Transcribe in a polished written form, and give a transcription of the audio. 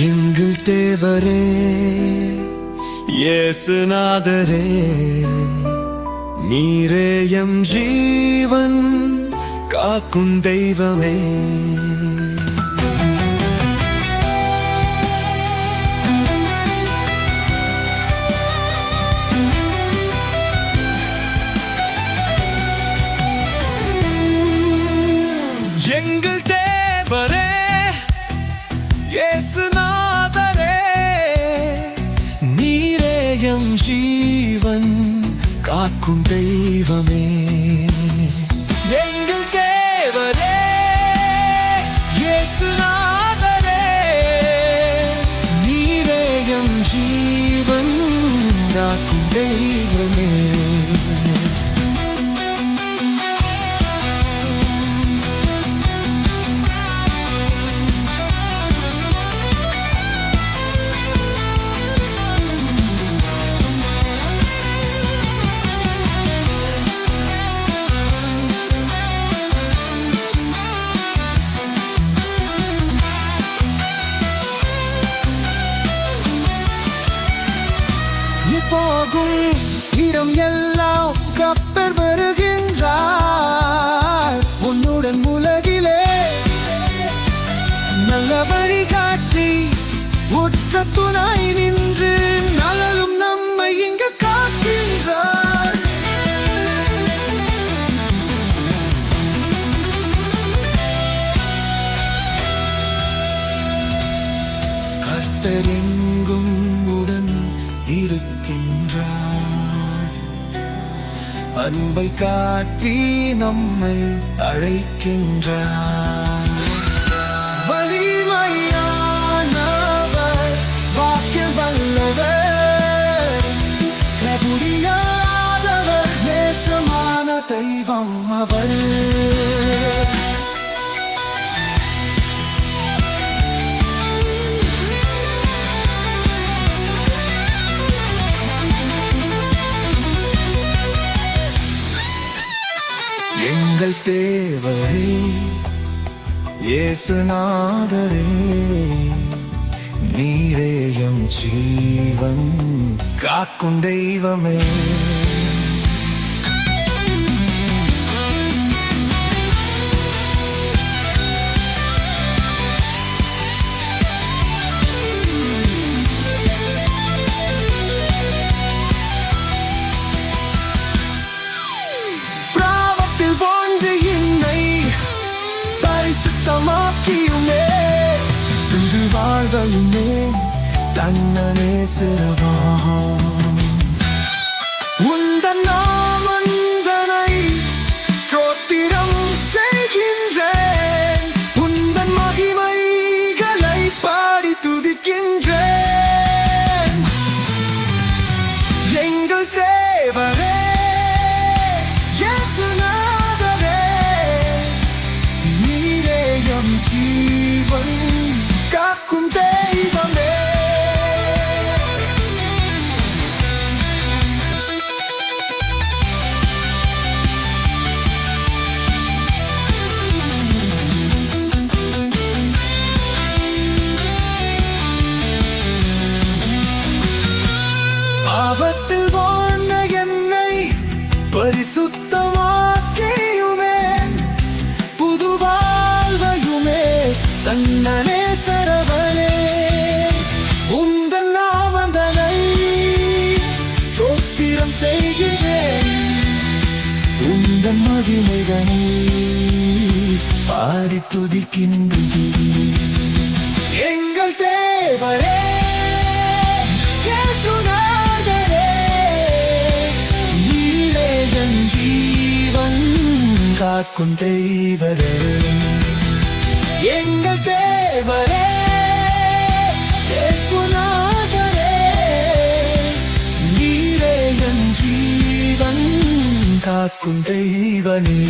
எங்கள் தேவரே இயேசுநாதரே, நீரே எம் ஜீவன் காக்கும் தெய்வமே. எங்கள் தேவரே இயேசுநாதரே, நீரே எம் ஜீவன் காக்கும் தெய்வமே. எங்கள் தேவரே இயேசுநாதரே, நீரே எம் ஜீவன் காக்கும் தெய்வமே. போகும் இடம் எல்லாம் கப்பல் வருகின்றார். உன்னுடன் உலகிலே நல்ல வழிகாட்டி உற்ற துணை நின்று நலலும் நம்மை இங்கு காக்கின்றார். கர்த்தர் எங்கும் உடன் இருக்கின்றார். அன்பை காட்டி நம்மை அழைக்கின்றார். வலிமையானவர், வாக்கில் வல்லவர், முடியாதவர், நேசமான தெய்வம் அவர். எங்கள் தேவரே இயேசுநாதரே, நீரே எம் ஜீவன் காக்கும் தெய்வமே. சுத்தமாக்கியுமே, புது வாழ்வையுமே தன்னனே சிறவாம். உந்தன் நாமந்தனை ஸ்தோத்திரம் செய்கின்றேன். உந்தன் மகிமைகளை பாடி துதிக்கின்றேன். எங்கள் தேவரே ஜீவன் காக்கும் தெய்வமே. பாவத்தில் வாழ்ந்த என்னை பரிசுத்தமாக்கியுமே, புது வாழ்வையுமே தன்னனே சரவனே. உந்தன் நாமந்தனை ஸ்தோத்திரம் செய்கின்றேன். உந்தன் மகிமைதனை பாடி துதிக்கின்றேன். எங்கள் தேவரே இயேசுநாதரே, நீரே என் ஜீவன் காக்கும் தெய்வரே. எங்கள் தேவரே இயேசுநாதரே, நீரே என் ஜீவன் காக்கும் தெய்வனே.